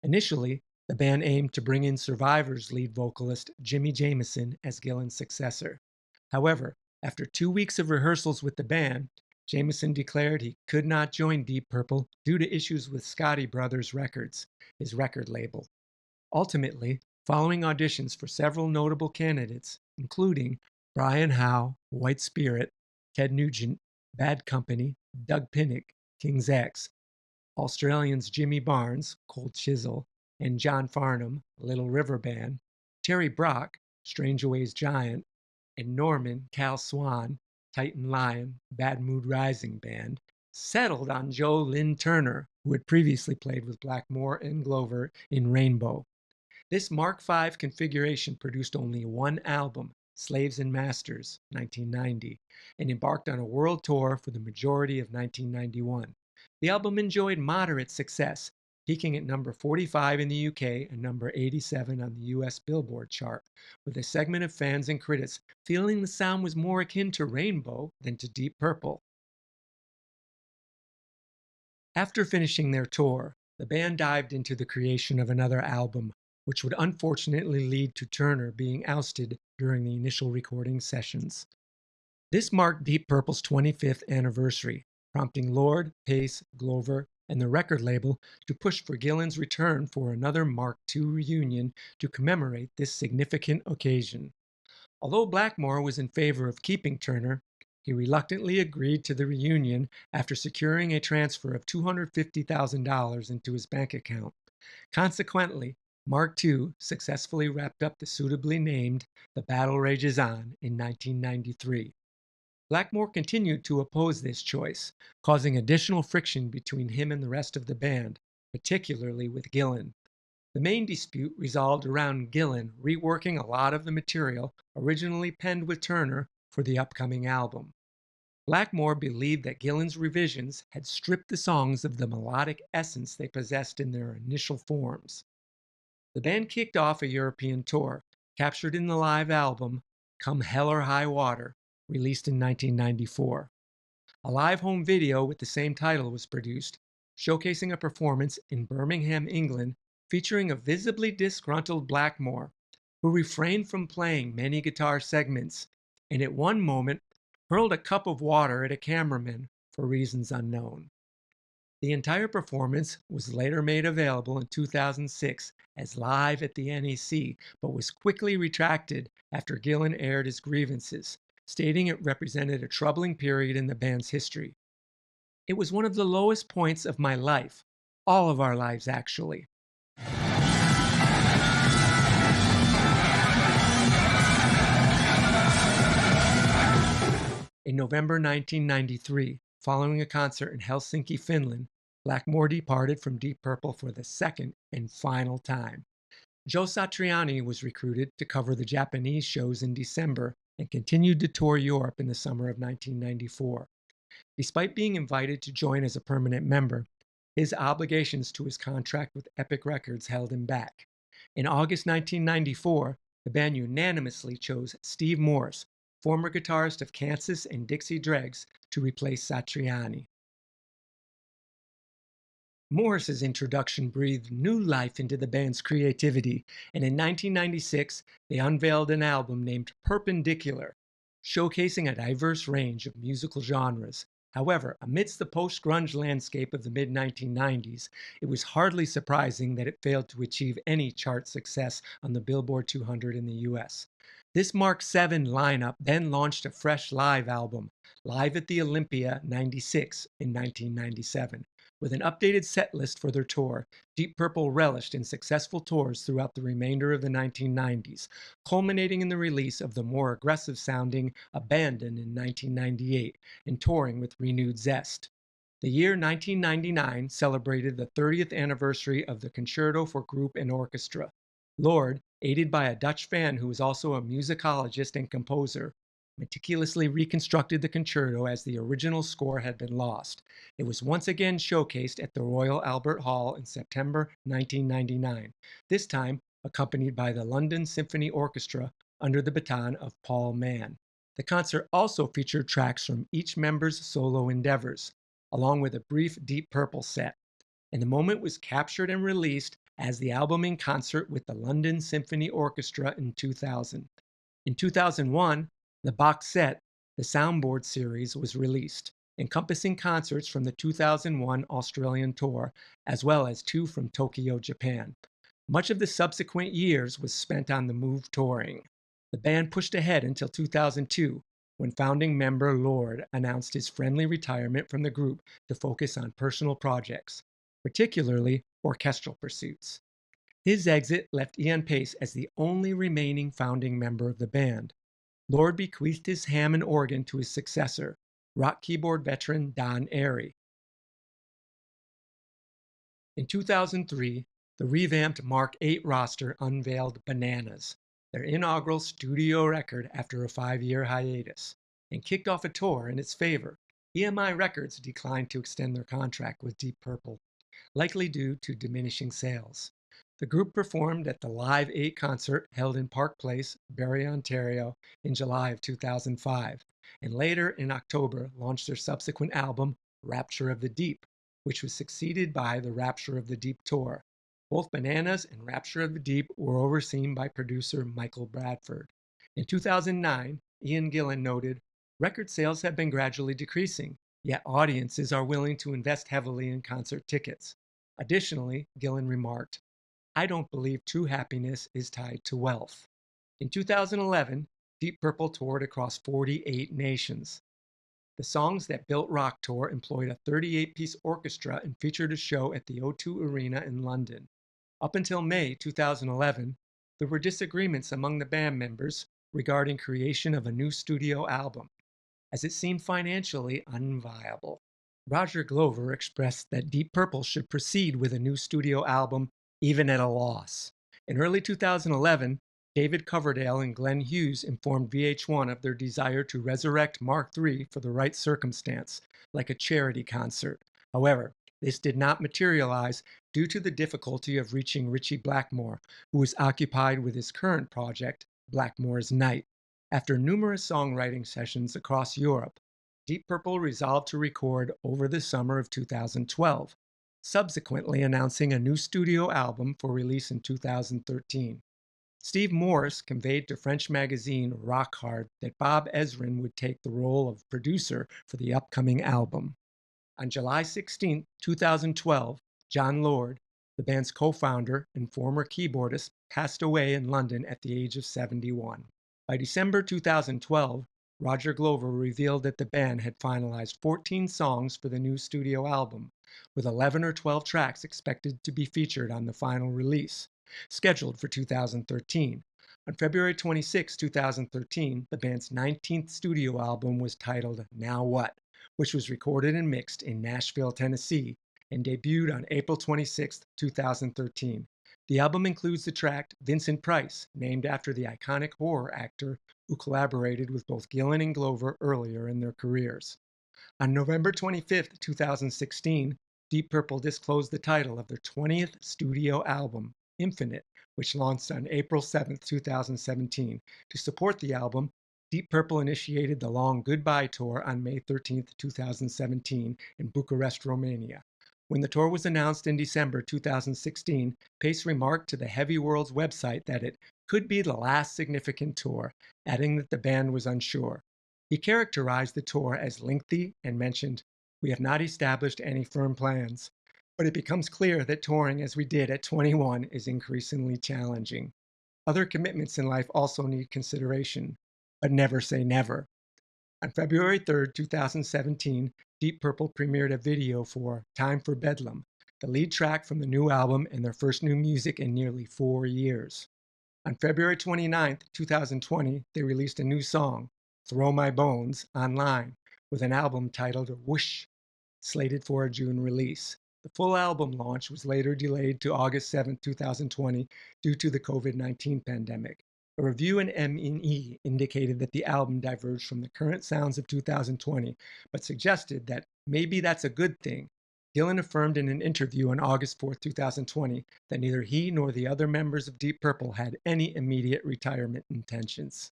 Initially, the band aimed to bring in Survivor's lead vocalist Jimmy Jamison as Gillan's successor. However, after 2 weeks of rehearsals with the band, Jamison declared he could not join Deep Purple due to issues with Scotti Brothers Records, his record label. Ultimately, following auditions for several notable candidates, including Brian Howe, White Spirit, Ted Nugent, Bad Company, Doug Pinnick, King's X, Australians Jimmy Barnes, Cold Chisel, and John Farnham, Little River Band, Terry Brock, Strangeways Giant, and Norman Cal Swan, Titan Lion, Bad Mood Rising Band, settled on Joe Lynn Turner, who had previously played with Blackmore and Glover in Rainbow. This Mark V configuration produced only one album, Slaves and Masters, 1990, and embarked on a world tour for the majority of 1991. The album enjoyed moderate success, peaking at number 45 in the UK and number 87 on the US Billboard chart, with a segment of fans and critics feeling the sound was more akin to Rainbow than to Deep Purple. After finishing their tour, the band dived into the creation of another album, which would unfortunately lead to Turner being ousted during the initial recording sessions. This marked Deep Purple's 25th anniversary, prompting Lord, Paice, Glover, and the record label to push for Gillan's return for another Mark II reunion to commemorate this significant occasion. Although Blackmore was in favor of keeping Turner, he reluctantly agreed to the reunion after securing a transfer of $250,000 into his bank account. Consequently, Mark II successfully wrapped up the suitably named The Battle Rages On in 1993. Blackmore continued to oppose this choice, causing additional friction between him and the rest of the band, particularly with Gillan. The main dispute resolved around Gillan reworking a lot of the material originally penned with Turner for the upcoming album. Blackmore believed that Gillan's revisions had stripped the songs of the melodic essence they possessed in their initial forms. The band kicked off a European tour, captured in the live album Come Hell or High Water, released in 1994. A live home video with the same title was produced, showcasing a performance in Birmingham, England, featuring a visibly disgruntled Blackmore, who refrained from playing many guitar segments, and at one moment hurled a cup of water at a cameraman for reasons unknown. The entire performance was later made available in 2006 as live at the NEC, but was quickly retracted after Gillan aired his grievances, stating it represented a troubling period in the band's history. It was one of the lowest points of my life, all of our lives actually. In November 1993, following a concert in Helsinki, Finland, Blackmore departed from Deep Purple for the second and final time. Joe Satriani was recruited to cover the Japanese shows in December and continued to tour Europe in the summer of 1994. Despite being invited to join as a permanent member, his obligations to his contract with Epic Records held him back. In August 1994, the band unanimously chose Steve Morse, former guitarist of Kansas and Dixie Dregs, to replace Satriani. Morris's introduction breathed new life into the band's creativity, and in 1996, they unveiled an album named Perpendicular, showcasing a diverse range of musical genres. However, amidst the post-grunge landscape of the mid-1990s, it was hardly surprising that it failed to achieve any chart success on the Billboard 200 in the US. This Mark VII lineup then launched a fresh live album, Live at the Olympia 96 in 1997. With an updated set list for their tour, Deep Purple relished in successful tours throughout the remainder of the 1990s, culminating in the release of the more aggressive-sounding Abandon in 1998 and touring with renewed zest. The year 1999 celebrated the 30th anniversary of the Concerto for Group and Orchestra. Lord, aided by a Dutch fan who was also a musicologist and composer, meticulously reconstructed the concerto as the original score had been lost. It was once again showcased at the Royal Albert Hall in September 1999, this time accompanied by the London Symphony Orchestra under the baton of Paul Mann. The concert also featured tracks from each member's solo endeavors, along with a brief Deep Purple set, and the moment was captured and released as the album in concert with the London Symphony Orchestra in 2000. In 2001, the box set, the Soundboard series, was released, encompassing concerts from the 2001 Australian tour, as well as 2 from Tokyo, Japan. Much of the subsequent years was spent on the move touring. The band pushed ahead until 2002, when founding member Lord announced his friendly retirement from the group to focus on personal projects. particularly orchestral pursuits. His exit left Ian Paice as the only remaining founding member of the band. Lord bequeathed his Hammond organ to his successor, rock keyboard veteran Don Airey. In 2003, the revamped Mark VIII roster unveiled Bananas, their inaugural studio record after a 5-year hiatus, and kicked off a tour in its favor. EMI Records declined to extend their contract with Deep Purple, likely due to diminishing sales. The group performed at the Live 8 concert held in Park Place, Barrie, Ontario, in July of 2005, and later in October launched their subsequent album, Rapture of the Deep, which was succeeded by the Rapture of the Deep tour. Both Bananas and Rapture of the Deep were overseen by producer Michael Bradford. In 2009, Ian Gillan noted, "Record sales have been gradually decreasing, yet audiences are willing to invest heavily in concert tickets." Additionally, Gillan remarked, "I don't believe true happiness is tied to wealth." In 2011, Deep Purple toured across 48 nations. The Songs That Built Rock tour employed a 38-piece orchestra and featured a show at the O2 Arena in London. Up until May 2011, there were disagreements among the band members regarding creation of a new studio album, as it seemed financially unviable. Roger Glover expressed that Deep Purple should proceed with a new studio album even at a loss. In early 2011, David Coverdale and Glenn Hughes informed VH1 of their desire to resurrect Mark III for the right circumstance, like a charity concert. However, this did not materialize due to the difficulty of reaching Ritchie Blackmore, who was occupied with his current project, Blackmore's Night. After numerous songwriting sessions across Europe, Deep Purple resolved to record over the summer of 2012, subsequently announcing a new studio album for release in 2013. Steve Morris conveyed to French magazine Rock Hard that Bob Ezrin would take the role of producer for the upcoming album. On July 16, 2012, John Lord, the band's co-founder and former keyboardist, passed away in London at the age of 71. By December 2012, Roger Glover revealed that the band had finalized 14 songs for the new studio album, with 11 or 12 tracks expected to be featured on the final release, scheduled for 2013. On February 26, 2013, the band's 19th studio album was titled Now What?, which was recorded and mixed in Nashville, Tennessee, and debuted on April 26, 2013. The album includes the track Vincent Price, named after the iconic horror actor who collaborated with both Gillan and Glover earlier in their careers. On November 25, 2016, Deep Purple disclosed the title of their 20th studio album, Infinite, which launched on April 7, 2017. To support the album, Deep Purple initiated the Long Goodbye Tour on May 13, 2017 in Bucharest, Romania. When the tour was announced in December 2016, Paice remarked to the Heavy World's website that it could be the last significant tour, adding that the band was unsure. He characterized the tour as lengthy and mentioned, "We have not established any firm plans, but it becomes clear that touring as we did at 21 is increasingly challenging. Other commitments in life also need consideration, but never say never." On February 3, 2017, Deep Purple premiered a video for Time for Bedlam, the lead track from the new album and their first new music in nearly 4 years. On February 29, 2020, they released a new song, Throw My Bones, online, with an album titled Whoosh, slated for a June release. The full album launch was later delayed to August 7, 2020, due to the COVID-19 pandemic. A review in M&E indicated that the album diverged from the current sounds of 2020, but suggested that maybe that's a good thing. Gillan affirmed in an interview on August 4, 2020, that neither he nor the other members of Deep Purple had any immediate retirement intentions.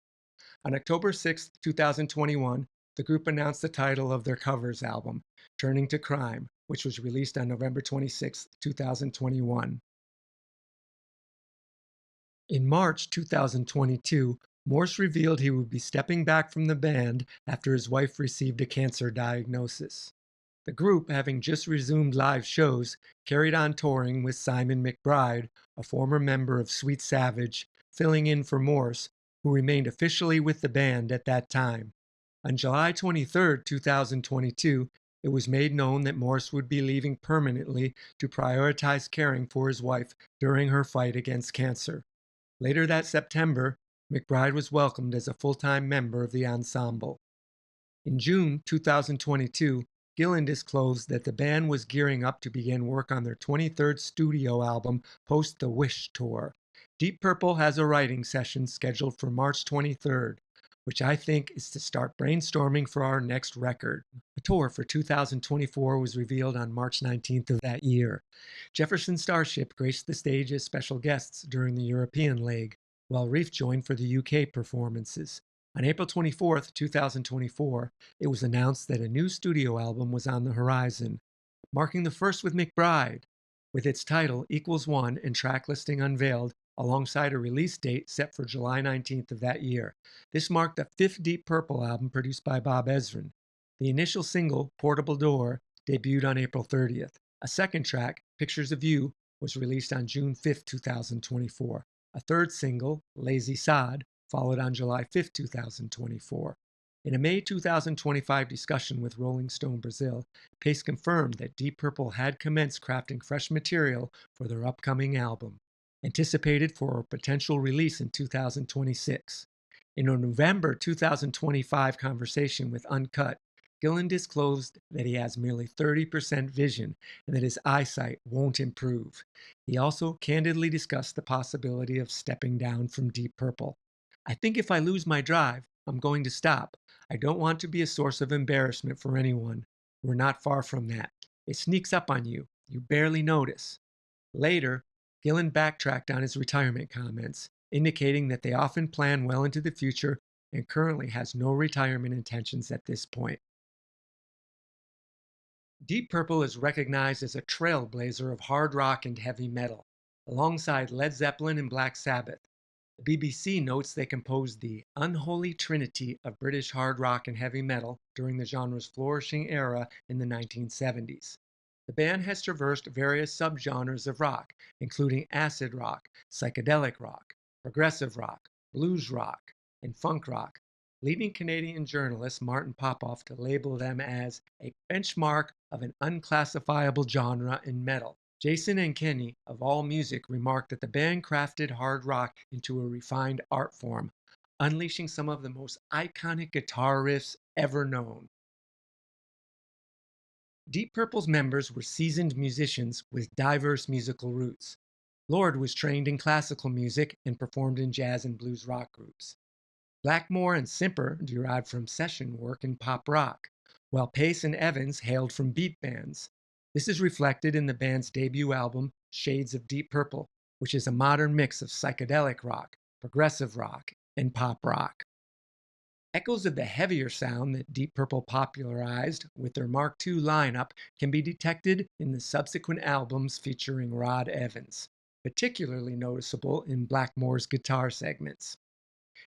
On October 6, 2021, the group announced the title of their covers album, Turning to Crime, which was released on November 26, 2021. In March 2022, Morse revealed he would be stepping back from the band after his wife received a cancer diagnosis. The group, having just resumed live shows, carried on touring with Simon McBride, a former member of Sweet Savage, filling in for Morse, who remained officially with the band at that time. On July 23, 2022, it was made known that Morris would be leaving permanently to prioritize caring for his wife during her fight against cancer. Later that September, McBride was welcomed as a full-time member of the ensemble. In June 2022, Gillan disclosed that the band was gearing up to begin work on their 23rd studio album post the Wish tour. Deep Purple has a writing session scheduled for March 23rd, which I think is to start brainstorming for our next record. The tour for 2024 was revealed on March 19th of that year. Jefferson Starship graced the stage as special guests during the European leg, while Reef joined for the UK performances. On April 24th, 2024, it was announced that a new studio album was on the horizon, marking the first with McBride, with its title Equals One and track listing unveiled alongside a release date set for July 19th of that year. This marked the fifth Deep Purple album produced by Bob Ezrin. The initial single, Portable Door, debuted on April 30th. A second track, Pictures of You, was released on June 5th, 2024. A third single, Lazy Sod, followed on July 5, 2024. In a May 2025 discussion with Rolling Stone Brazil, Paice confirmed that Deep Purple had commenced crafting fresh material for their upcoming album, anticipated for a potential release in 2026. In a November 2025 conversation with Uncut, Gillan disclosed that he has merely 30% vision and that his eyesight won't improve. He also candidly discussed the possibility of stepping down from Deep Purple. I think if I lose my drive, I'm going to stop. I don't want to be a source of embarrassment for anyone. We're not far from that. It sneaks up on you. You barely notice. Later, Gillan backtracked on his retirement comments, indicating that they often plan well into the future and currently has no retirement intentions at this point. Deep Purple is recognized as a trailblazer of hard rock and heavy metal, alongside Led Zeppelin and Black Sabbath. The BBC notes they composed the unholy trinity of British hard rock and heavy metal during the genre's flourishing era in the 1970s. The band has traversed various subgenres of rock, including acid rock, psychedelic rock, progressive rock, blues rock, and funk rock, leading Canadian journalist Martin Popoff to label them as a benchmark of an unclassifiable genre in metal. Jason and Kenny of AllMusic remarked that the band crafted hard rock into a refined art form, unleashing some of the most iconic guitar riffs ever known. Deep Purple's members were seasoned musicians with diverse musical roots. Lord was trained in classical music and performed in jazz and blues rock groups. Blackmore and Simper derived from session work in pop rock, while Paice and Evans hailed from beat bands. This is reflected in the band's debut album, Shades of Deep Purple, which is a modern mix of psychedelic rock, progressive rock, and pop rock. Echoes of the heavier sound that Deep Purple popularized with their Mark II lineup can be detected in the subsequent albums featuring Rod Evans, particularly noticeable in Blackmore's guitar segments.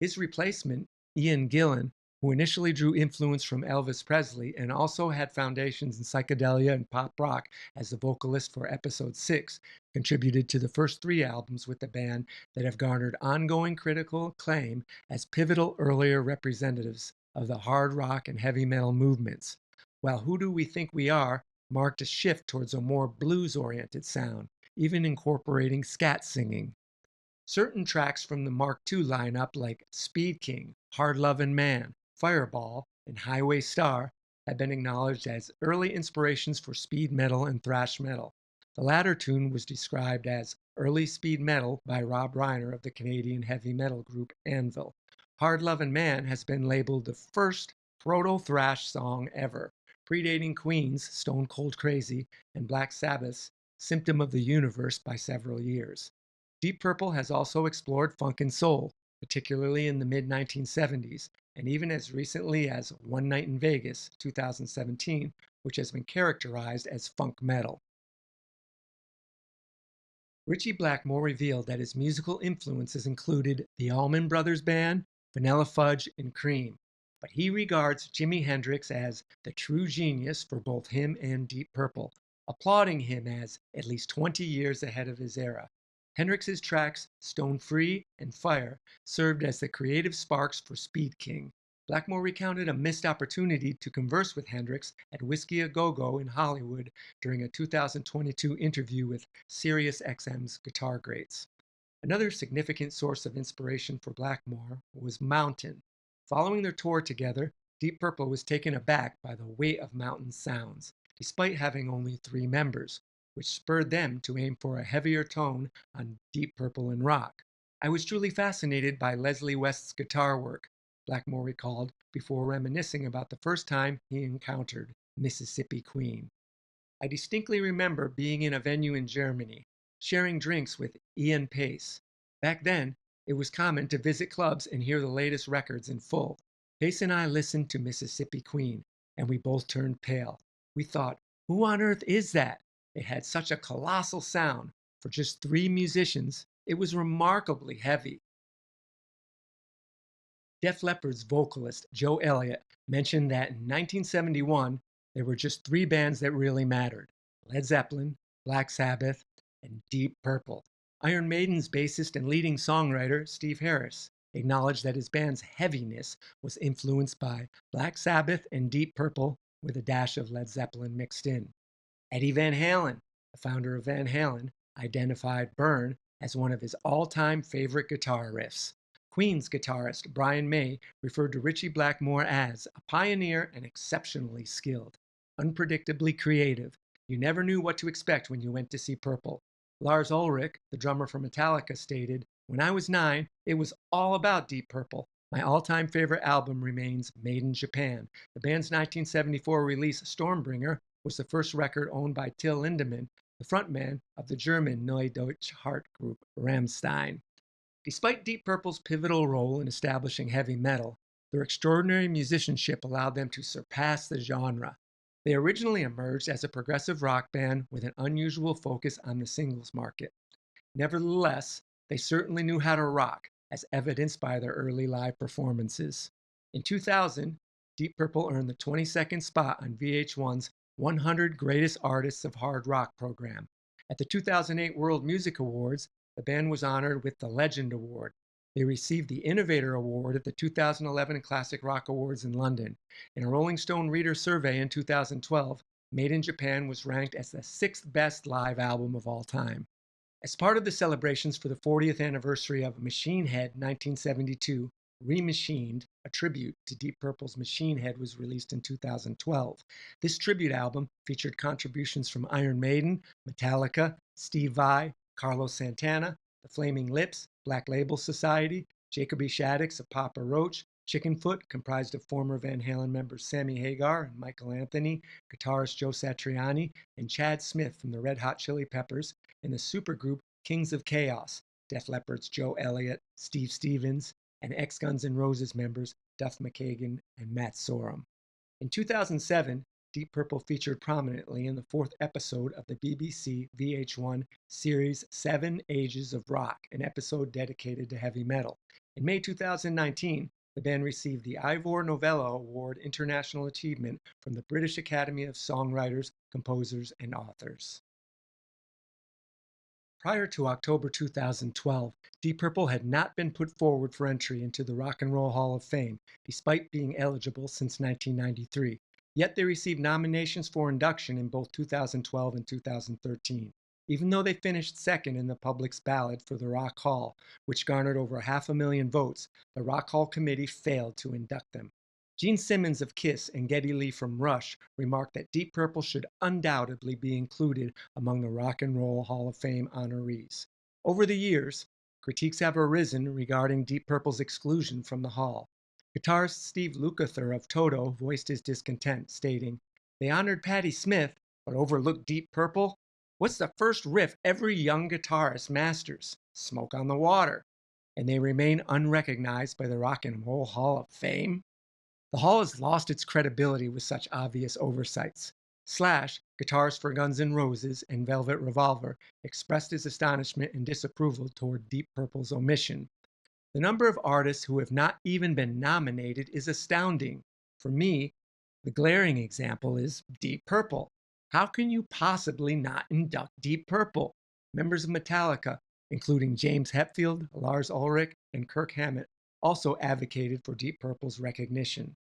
His replacement, Ian Gillan, who initially drew influence from Elvis Presley and also had foundations in psychedelia and pop rock as the vocalist for Episode 6, contributed to the first three albums with the band that have garnered ongoing critical acclaim as pivotal earlier representatives of the hard rock and heavy metal movements, while Who Do We Think We Are marked a shift towards a more blues-oriented sound, even incorporating scat singing. Certain tracks from the Mark II lineup, like Speed King, Hard Lovin' Man, Fireball, and Highway Star, have been acknowledged as early inspirations for speed metal and thrash metal. The latter tune was described as early speed metal by Rob Reiner of the Canadian heavy metal group Anvil. Hard Lovin' Man has been labeled the first proto-thrash song ever, predating Queen's Stone Cold Crazy and Black Sabbath's Symptom of the Universe by several years. Deep Purple has also explored funk and soul, particularly in the mid-1970s, and even as recently as One Night in Vegas, 2017, which has been characterized as funk metal. Ritchie Blackmore revealed that his musical influences included the Allman Brothers Band, Vanilla Fudge, and Cream, but he regards Jimi Hendrix as the true genius for both him and Deep Purple, applauding him as at least 20 years ahead of his era. Hendrix's tracks Stone Free and Fire served as the creative sparks for Speed King, Blackmore recounted a missed opportunity to converse with Hendrix at Whiskey A Go Go in Hollywood during a 2022 interview with SiriusXM's Guitar Greats. Another significant source of inspiration for Blackmore was Mountain. Following their tour together, Deep Purple was taken aback by the weight of Mountain's sounds, despite having only 3 members, which spurred them to aim for a heavier tone on Deep Purple and rock. I was truly fascinated by Leslie West's guitar work, Blackmore recalled before reminiscing about the first time he encountered Mississippi Queen. I distinctly remember being in a venue in Germany, sharing drinks with Ian Paice. Back then, it was common to visit clubs and hear the latest records in full. Paice and I listened to Mississippi Queen, and we both turned pale. We thought, who on earth is that? It had such a colossal sound. For just 3 musicians, it was remarkably heavy. Def Leppard's vocalist Joe Elliott mentioned that in 1971, there were just 3 bands that really mattered: Led Zeppelin, Black Sabbath, and Deep Purple. Iron Maiden's bassist and leading songwriter Steve Harris acknowledged that his band's heaviness was influenced by Black Sabbath and Deep Purple with a dash of Led Zeppelin mixed in. Eddie Van Halen, the founder of Van Halen, identified Burn as one of his all-time favorite guitar riffs. Queen's guitarist Brian May referred to Ritchie Blackmore as a pioneer and exceptionally skilled. Unpredictably creative, you never knew what to expect when you went to see Purple. Lars Ulrich, the drummer for Metallica, stated, "When I was 9, it was all about Deep Purple. My all-time favorite album remains Made in Japan. The band's 1974 release, Stormbringer, was the first record owned by Till Lindemann, the frontman of the German Neue Deutsche Hart group Rammstein." Despite Deep Purple's pivotal role in establishing heavy metal, their extraordinary musicianship allowed them to surpass the genre. They originally emerged as a progressive rock band with an unusual focus on the singles market. Nevertheless, they certainly knew how to rock, as evidenced by their early live performances. In 2000, Deep Purple earned the 22nd spot on VH1's 100 Greatest Artists of Hard Rock program. At the 2008 World Music Awards, the band was honored with the Legend Award. They received the Innovator Award at the 2011 Classic Rock Awards in London. In a Rolling Stone Reader survey in 2012, Made in Japan was ranked as the 6th best live album of all time. As part of the celebrations for the 40th anniversary of Machine Head 1972, Remachined, a tribute to Deep Purple's Machine Head, was released in 2012. This tribute album featured contributions from Iron Maiden, Metallica, Steve Vai, Carlos Santana, The Flaming Lips, Black Label Society, Jacoby Shaddix of Papa Roach, Chickenfoot, comprised of former Van Halen members Sammy Hagar and Michael Anthony, guitarist Joe Satriani, and Chad Smith from the Red Hot Chili Peppers, and the supergroup Kings of Chaos, Def Leppard's Joe Elliott, Steve Stevens, and ex-Guns N' Roses members Duff McKagan and Matt Sorum. In 2007, Deep Purple featured prominently in the 4th episode of the BBC VH1 series 7 Ages of Rock, an episode dedicated to heavy metal. In May 2019, the band received the Ivor Novello Award International Achievement from the British Academy of Songwriters, Composers, and Authors. Prior to October 2012, Deep Purple had not been put forward for entry into the Rock and Roll Hall of Fame, despite being eligible since 1993. Yet they received nominations for induction in both 2012 and 2013, even though they finished second in the public's ballot for the Rock Hall, which garnered over 500,000 votes. The Rock Hall committee failed to induct them. Gene Simmons of Kiss and Geddy Lee from Rush remarked that Deep Purple should undoubtedly be included among the Rock and Roll Hall of Fame honorees. Over the years, critiques have arisen regarding Deep Purple's exclusion from the Hall. Guitarist Steve Lukather of Toto voiced his discontent, stating, "They honored Patti Smith, but overlooked Deep Purple? What's the first riff every young guitarist masters? Smoke on the Water. And they remain unrecognized by the Rock and Roll Hall of Fame?" The Hall has lost its credibility with such obvious oversights. Slash, guitarist for Guns N' Roses and Velvet Revolver, expressed his astonishment and disapproval toward Deep Purple's omission. The number of artists who have not even been nominated is astounding. For me, the glaring example is Deep Purple. How can you possibly not induct Deep Purple? Members of Metallica, including James Hetfield, Lars Ulrich, and Kirk Hammett, also advocated for Deep Purple's recognition.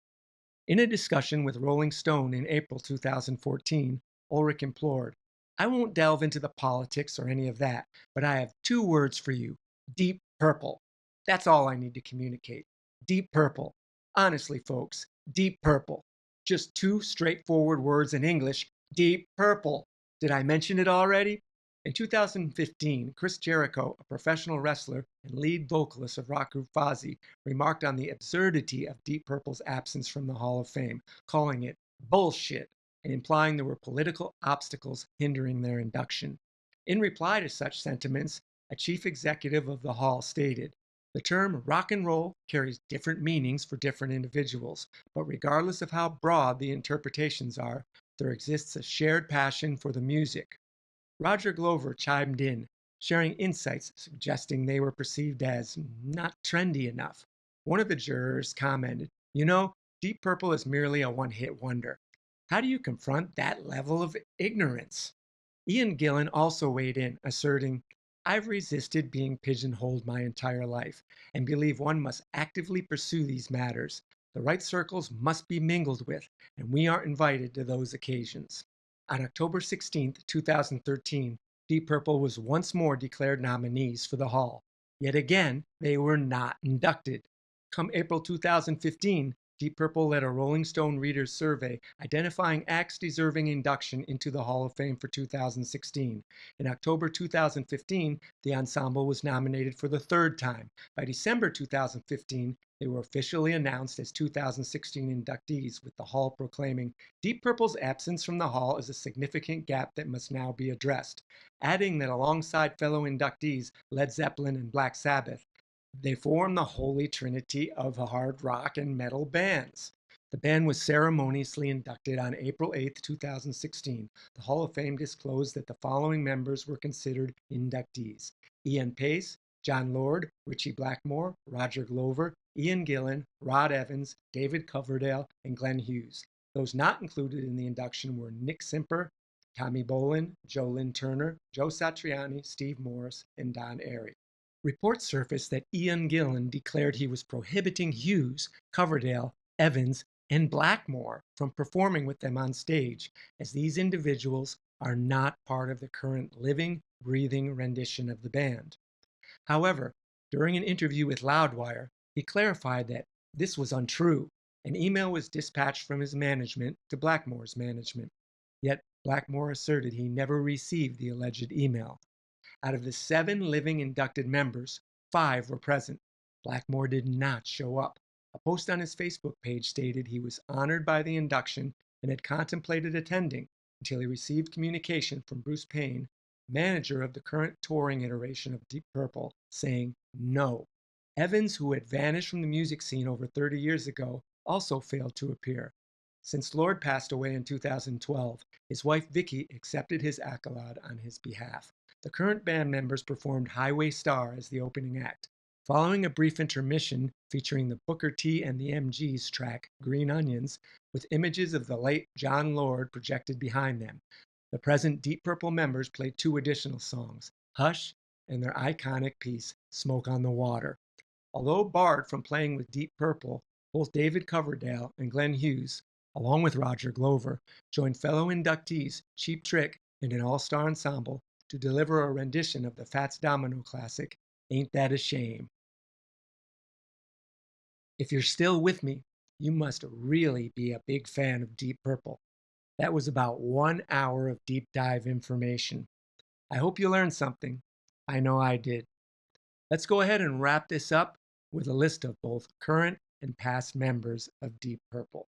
In a discussion with Rolling Stone in April 2014, Ulrich implored, "I won't delve into the politics or any of that, but I have two words for you: Deep Purple. That's all I need to communicate. Deep Purple. Honestly, folks, Deep Purple. Just two straightforward words in English: Deep Purple. Did I mention it already?" In 2015, Chris Jericho, a professional wrestler and lead vocalist of rock group VIII, remarked on the absurdity of Deep Purple's absence from the Hall of Fame, calling it bullshit and implying there were political obstacles hindering their induction. In reply to such sentiments, a chief executive of the Hall stated, "The term rock and roll carries different meanings for different individuals, but regardless of how broad the interpretations are, there exists a shared passion for the music." Roger Glover chimed in, sharing insights suggesting they were perceived as not trendy enough. One of the jurors commented, "You know, Deep Purple is merely a one-hit wonder. How do you confront that level of ignorance?" Ian Gillan also weighed in, asserting, "I've resisted being pigeonholed my entire life and believe one must actively pursue these matters. The right circles must be mingled with, and we are invited to those occasions." On October 16, 2013, Deep Purple was once more declared nominees for the Hall. Yet again, they were not inducted. Come April 2015, Deep Purple led a Rolling Stone readers survey identifying acts deserving induction into the Hall of Fame for 2016. In October 2015, the ensemble was nominated for the third time. By December 2015, they were officially announced as 2016 inductees, with the Hall proclaiming, "Deep Purple's absence from the Hall is a significant gap that must now be addressed," adding that alongside fellow inductees Led Zeppelin and Black Sabbath, they form the holy trinity of hard rock and metal bands. The band was ceremoniously inducted on April 8, 2016. The Hall of Fame disclosed that the following members were considered inductees: Ian Paice, John Lord, Ritchie Blackmore, Roger Glover, Ian Gillan, Rod Evans, David Coverdale, and Glenn Hughes. Those not included in the induction were Nick Simper, Tommy Bolin, Joe Lynn Turner, Joe Satriani, Steve Morris, and Don Airey. Reports surfaced that Ian Gillan declared he was prohibiting Hughes, Coverdale, Evans, and Blackmore from performing with them on stage, as these individuals are not part of the current living, breathing rendition of the band. However, during an interview with Loudwire, he clarified that this was untrue. An email was dispatched from his management to Blackmore's management. Yet Blackmore asserted he never received the alleged email. Out of the 7 living inducted members, 5 were present. Blackmore did not show up. A post on his Facebook page stated he was honored by the induction and had contemplated attending until he received communication from Bruce Payne, manager of the current touring iteration of Deep Purple, saying no. Evans, who had vanished from the music scene over 30 years ago, also failed to appear. Since Lord passed away in 2012, his wife Vicky accepted his accolade on his behalf. The current band members performed Highway Star as the opening act. Following a brief intermission featuring the Booker T and the MGs track Green Onions, with images of the late John Lord projected behind them, the present Deep Purple members played 2 additional songs, Hush and their iconic piece, Smoke on the Water. Although barred from playing with Deep Purple, both David Coverdale and Glenn Hughes, along with Roger Glover, joined fellow inductees Cheap Trick and an all-star ensemble to deliver a rendition of the Fats Domino classic, Ain't That a Shame. If you're still with me, you must really be a big fan of Deep Purple. That was about 1 hour of deep dive information. I hope you learned something. I know I did. Let's go ahead and wrap this up with a list of both current and past members of Deep Purple.